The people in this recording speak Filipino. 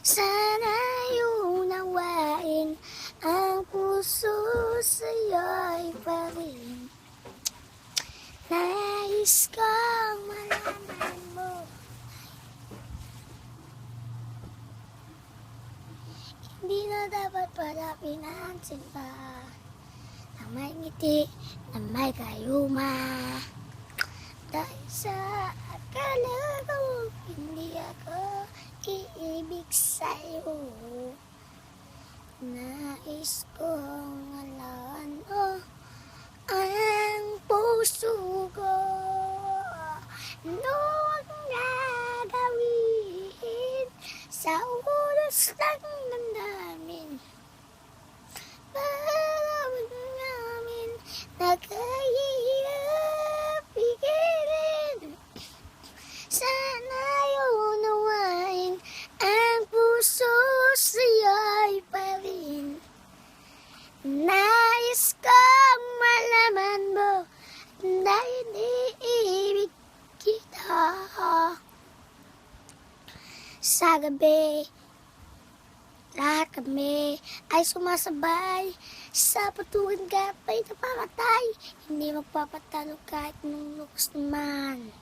Sana'y unawain ang puso sa'yo'y pa rin. Nais kong malaman mo, hindi na dapat pinansin pa na may ngiti, na may kayuma. Dahil sa akala ko, hindi ako iibig sa'yo. Nais kong alawan mo ang puso ko. Ano ang gagawin sa oras ng damdamin? Paraming namin nakahirap pigilan. Sana'y unawain ang puso sa'yo'y pa rin. Nais kong malaman mo na iniibig kita. Sa gabi, lahat kami ay sumasabay sa patuwing gapay na pamatay. Hindi magpapatalo kahit nung lukas naman.